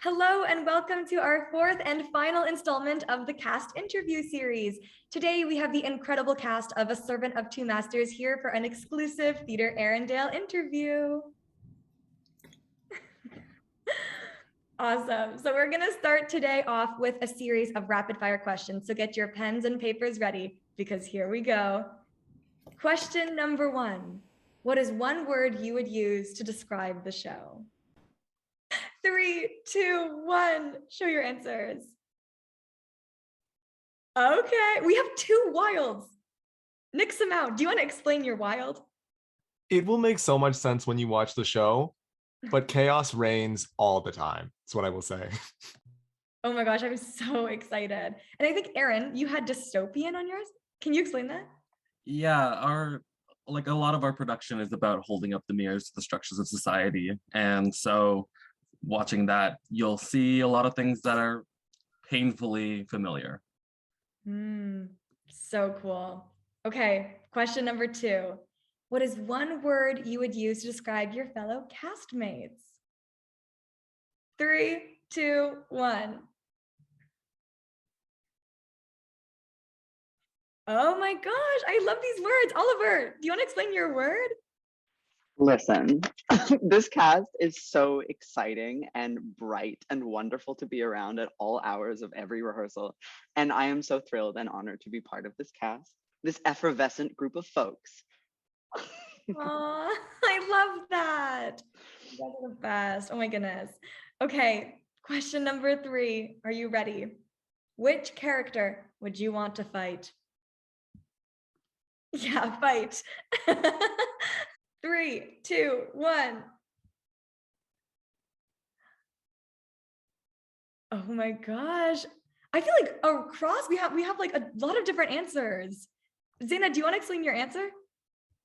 Hello and welcome to our fourth and final installment of the cast interview series. Today we have the incredible cast of A Servant of Two Masters here for an exclusive Theatre Erindale interview. Awesome. So we're going to start today off with a series of rapid fire questions. So get your pens and papers ready because here we go. Question number one. What is one word you would use to describe the show? 3, 2, 1. Show your answers. Okay, we have two wilds. Nix them out. Do you want to explain your wild? It will make so much sense when you watch the show, but chaos reigns all the time. That's what I will say. Oh my gosh, I'm so excited. And I think, Aaron, you had dystopian on yours. Can you explain that? Yeah, a lot of our production is about holding up the mirrors to the structures of society. And so watching that, you'll see a lot of things that are painfully familiar. So cool. Okay, question number 2. What is one word you would use to describe your fellow castmates? 3, 2, 1. Oh my gosh, I love these words. Oliver, do you want to explain your word? Listen, this cast is so exciting and bright and wonderful to be around at all hours of every rehearsal. And I am so thrilled and honored to be part of this cast, this effervescent group of folks. Aw, I love that. You guys are the best. Oh my goodness. Okay, question number 3. Are you ready? Which character would you want to fight? Yeah, fight. 3, 2, 1. Oh my gosh. I feel like across we have like a lot of different answers. Zaina, do you want to explain your answer?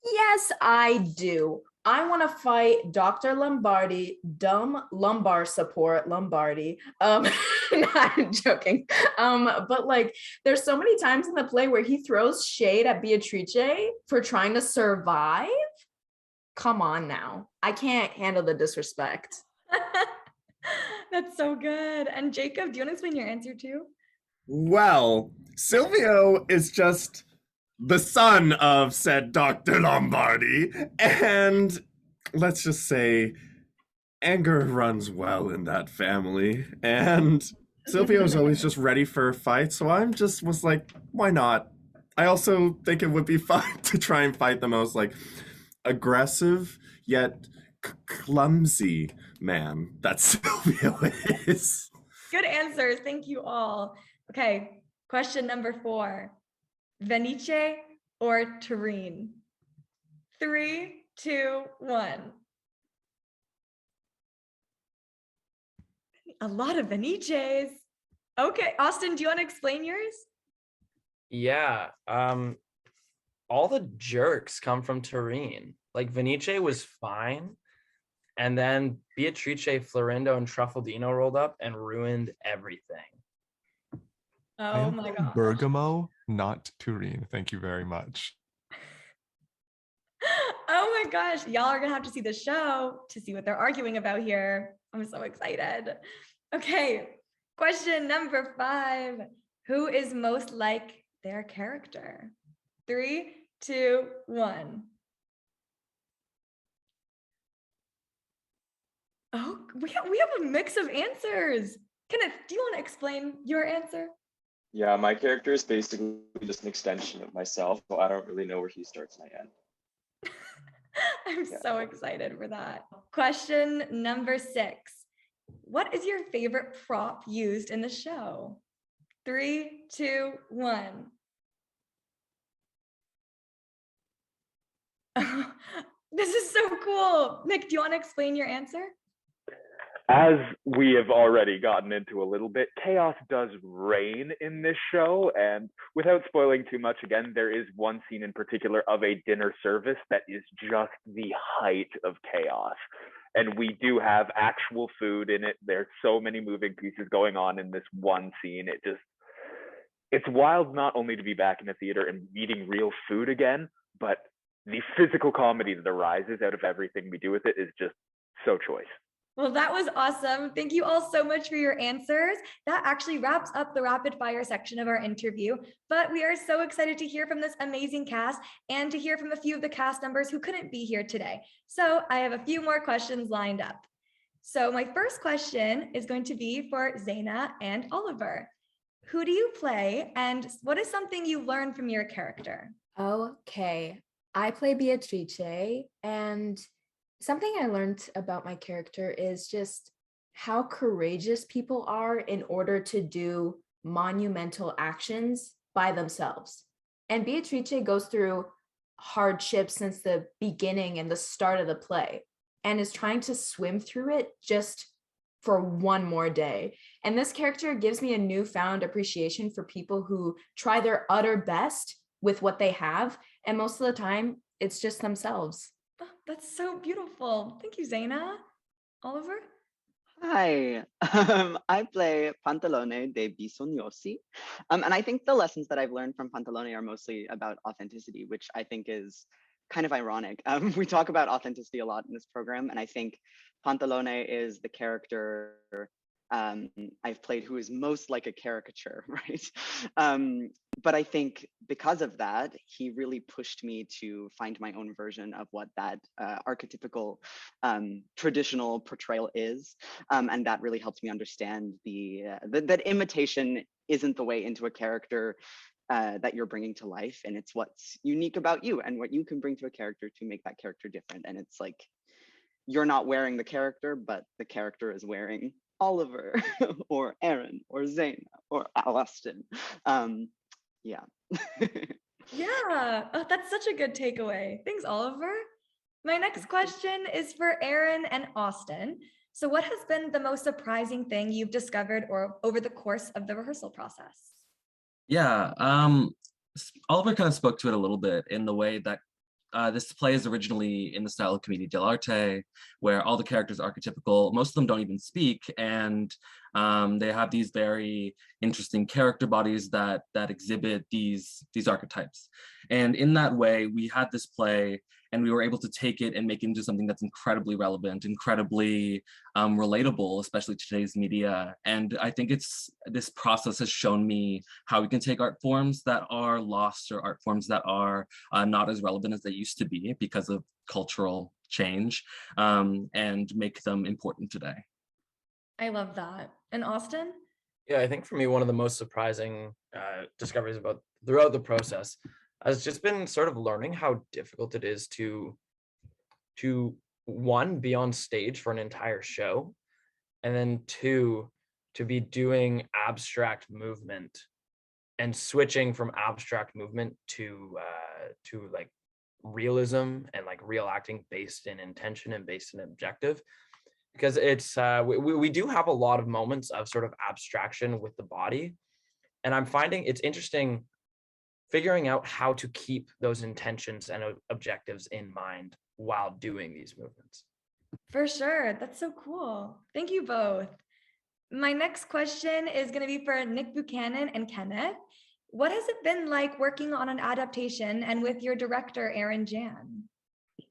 Yes, I do. I want to fight Dr. Lombardi, dumb lumbar support Lombardi. No, I'm joking. But like there's so many times in the play where he throws shade at Beatrice for trying to survive. Come on now. I can't handle the disrespect. That's so good. And Jacob, do you want to explain your answer too? Well, Silvio is just the son of said Dr. Lombardi, and let's just say anger runs well in that family, and Silvio's always just ready for a fight, so was like, why not? I also think it would be fun to try and fight the most like aggressive yet clumsy man that Silvio is. Good answers. Thank you all. Okay, question number 4. Venice or Turin? 3, 2, 1. A lot of Venices. Okay, Austin, do you want to explain yours? Yeah, all the jerks come from Turin. Like Venice was fine, and then Beatrice, Florindo, and Truffaldino rolled up and ruined everything. Oh my god. Bergamo, not Turin. Thank you very much. Oh my gosh, y'all are gonna have to see the show to see what they're arguing about here. I'm so excited. Okay, question number 5. Who is most like their character? 3, 2, 1. Oh, we have a mix of answers. Kenneth, do you want to explain your answer? Yeah, my character is basically just an extension of myself, so I don't really know where he starts and I end. I'm so excited for that. Question number 6. What is your favorite prop used in the show? 3, 2, 1. This is so cool. Nick, do you want to explain your answer? As we have already gotten into a little bit, chaos does reign in this show, and without spoiling too much, again, there is one scene in particular of a dinner service that is just the height of chaos. And we do have actual food in it. There's so many moving pieces going on in this one scene. It's wild not only to be back in the theater and eating real food again, but the physical comedy that arises out of everything we do with it is just so choice. Well, that was awesome. Thank you all so much for your answers. That actually wraps up the rapid fire section of our interview, but we are so excited to hear from this amazing cast and to hear from a few of the cast members who couldn't be here today. So I have a few more questions lined up. So my first question is going to be for Zaina and Oliver. Who do you play and what is something you learned from your character? Okay, I play Beatrice, and something I learned about my character is just how courageous people are in order to do monumental actions by themselves. And Beatrice goes through hardship since the beginning and the start of the play and is trying to swim through it just for one more day. And this character gives me a newfound appreciation for people who try their utter best with what they have. And most of the time, it's just themselves. Oh, that's so beautiful. Thank you, Zaina. Oliver? Hi, I play Pantalone de Bisognosi. And I think the lessons that I've learned from Pantalone are mostly about authenticity, which I think is kind of ironic. We talk about authenticity a lot in this program, and I think Pantalone is the character I've played who is most like a caricature, right? But I think because of that, he really pushed me to find my own version of what that archetypical traditional portrayal is. And that really helped me understand that imitation isn't the way into a character that you're bringing to life. And it's what's unique about you and what you can bring to a character to make that character different. And it's like, you're not wearing the character, but the character is wearing Oliver or Aaron or Zaynna or Austin. Yeah. Yeah, oh, that's such a good takeaway. Thanks, Oliver. My next question is for Aaron and Austin. So what has been the most surprising thing you've discovered or over the course of the rehearsal process? Yeah, Oliver kind of spoke to it a little bit in the way that this play is originally in the style of commedia dell'arte, where all the characters are archetypical. Most of them don't even speak, and they have these very interesting character bodies that exhibit these archetypes. And in that way, we had this play, and we were able to take it and make it into something that's incredibly relevant, incredibly relatable, especially today's media. And I think this process has shown me how we can take art forms that are lost or art forms that are not as relevant as they used to be because of cultural change, and make them important today. I love that. And Austin? Yeah, I think for me, one of the most surprising discoveries about throughout the process has just been sort of learning how difficult it is to one, be on stage for an entire show, and then two, to be doing abstract movement and switching from abstract movement to like realism and like real acting based in intention and based in objective. Because it's we do have a lot of moments of sort of abstraction with the body, and I'm finding it's interesting figuring out how to keep those intentions and objectives in mind while doing these movements. For sure. That's so cool. Thank you both. My next question is going to be for Nick Buchanan and Kenneth. What has it been like working on an adaptation and with your director, Aaron Jan?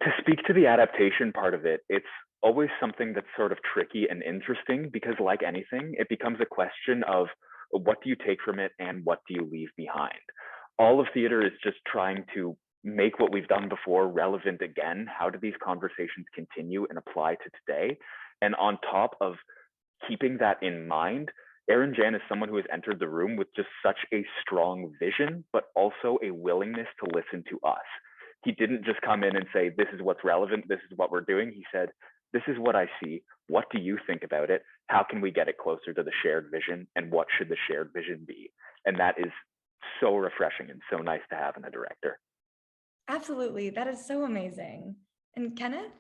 To speak to the adaptation part of it, it's always something that's sort of tricky and interesting because, like anything, it becomes a question of what do you take from it and what do you leave behind? All of theater is just trying to make what we've done before relevant again. How do these conversations continue and apply to today? And on top of keeping that in mind, Aaron Jan is someone who has entered the room with just such a strong vision, but also a willingness to listen to us. He didn't just come in and say, this is what's relevant, this is what we're doing. He said, this is what I see. What do you think about it? How can we get it closer to the shared vision? And what should the shared vision be? And that is so refreshing and so nice to have in a director. Absolutely. That is so amazing. And Kenneth?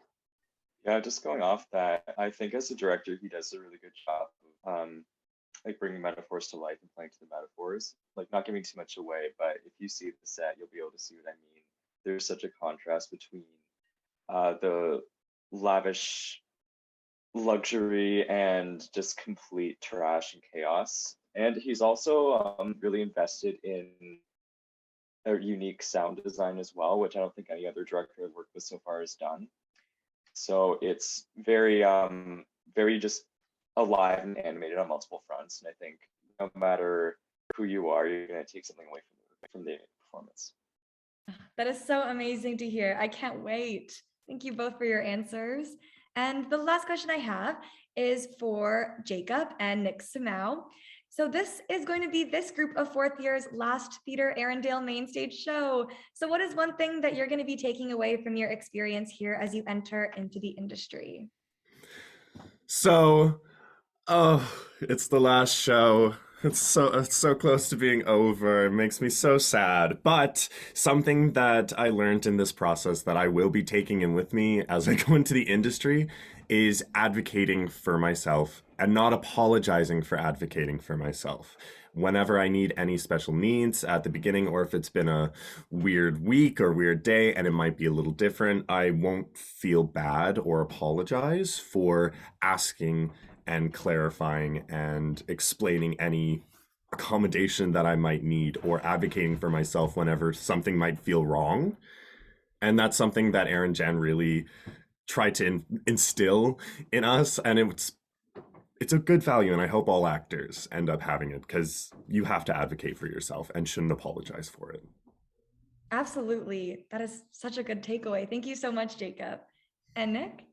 Yeah, just going off that, I think as a director, he does a really good job of like bringing metaphors to life and playing to the metaphors, like not giving too much away, but if you see the set, you'll be able to see what I mean. There's such a contrast between the lavish luxury and just complete trash and chaos. And he's also really invested in a unique sound design as well, which I don't think any other director I've worked with so far has done. So it's very very just alive and animated on multiple fronts. And I think no matter who you are, you're going to take something away from the performance. That is so amazing to hear. I can't wait. Thank you both for your answers. And the last question I have is for Jacob and Nick Samau. So this is going to be this group of fourth years' last Theatre Erindale main stage show. So what is one thing that you're going to be taking away from your experience here as you enter into the industry? So, oh, it's the last show. It's so close to being over. It makes me so sad. But something that I learned in this process that I will be taking in with me as I go into the industry is advocating for myself and not apologizing for advocating for myself. Whenever I need any special needs at the beginning, or if it's been a weird week or weird day and it might be a little different, I won't feel bad or apologize for asking and clarifying and explaining any accommodation that I might need, or advocating for myself whenever something might feel wrong. And that's something that Aaron Jan really tried to instill in us, and it's a good value, and I hope all actors end up having it, because you have to advocate for yourself and shouldn't apologize for it. Absolutely. That is such a good takeaway. Thank you so much, Jacob. And Nick?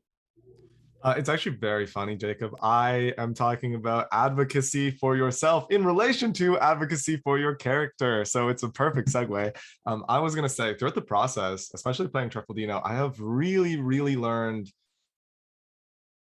It's actually very funny, Jacob. I am talking about advocacy for yourself in relation to advocacy for your character. So it's a perfect segue. I was going to say, throughout the process, especially playing Truffaldino, I have really, really learned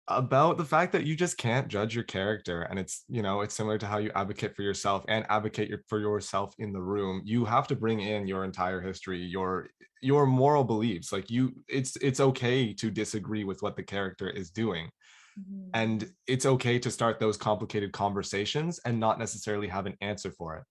about the fact that you just can't judge your character. And it's, it's similar to how you advocate for yourself and advocate for yourself in the room. You have to bring in your entire history, your moral beliefs. Like it's okay to disagree with what the character is doing. Mm-hmm. And it's okay to start those complicated conversations and not necessarily have an answer for it.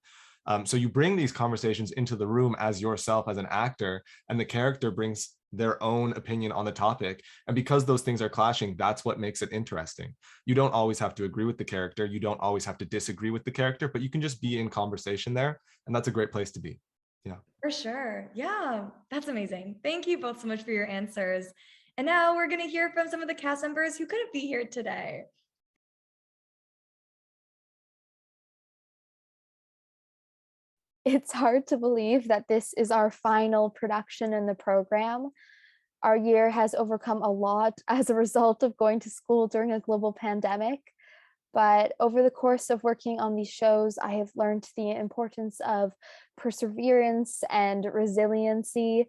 So you bring these conversations into the room as yourself, as an actor, and the character brings their own opinion on the topic. And because those things are clashing, that's what makes it interesting. You don't always have to agree with the character. You don't always have to disagree with the character, but you can just be in conversation there. And that's a great place to be. Yeah. For sure. Yeah, that's amazing. Thank you both so much for your answers. And now we're going to hear from some of the cast members who couldn't be here today. It's hard to believe that this is our final production in the program. Our year has overcome a lot as a result of going to school during a global pandemic. But over the course of working on these shows, I have learned the importance of perseverance and resiliency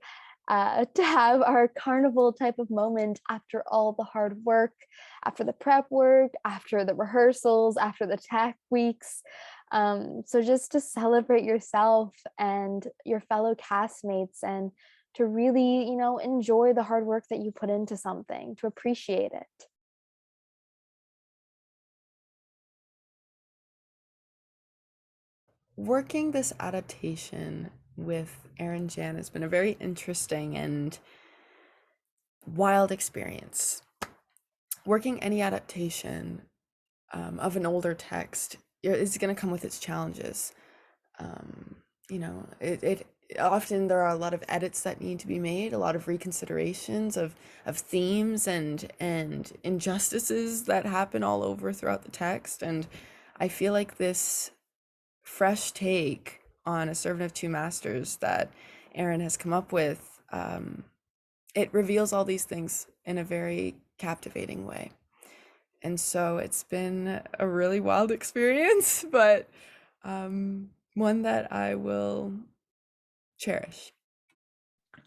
to have our carnival type of moment after all the hard work, after the prep work, after the rehearsals, after the tech weeks. So just to celebrate yourself and your fellow castmates, and to really, enjoy the hard work that you put into something, to appreciate it. Working this adaptation with Aaron Jan has been a very interesting and wild experience. Working any adaptation of an older text is going to come with its challenges. It often there are a lot of edits that need to be made, a lot of reconsiderations of themes and injustices that happen all over throughout the text. And I feel like this fresh take on A Servant of Two Masters that Aaron has come up with, it reveals all these things in a very captivating way. And so it's been a really wild experience, but one that I will cherish.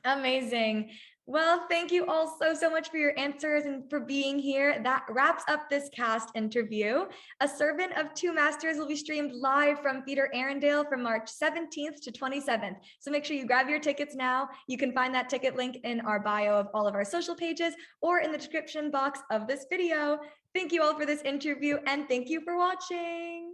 Amazing. Well, thank you all so much for your answers and for being here. That wraps up this cast interview. A Servant of Two Masters will be streamed live from Theatre Erindale from March 17th to 27th. So make sure you grab your tickets now. You can find that ticket link in our bio of all of our social pages or in the description box of this video. Thank you all for this interview, and thank you for watching.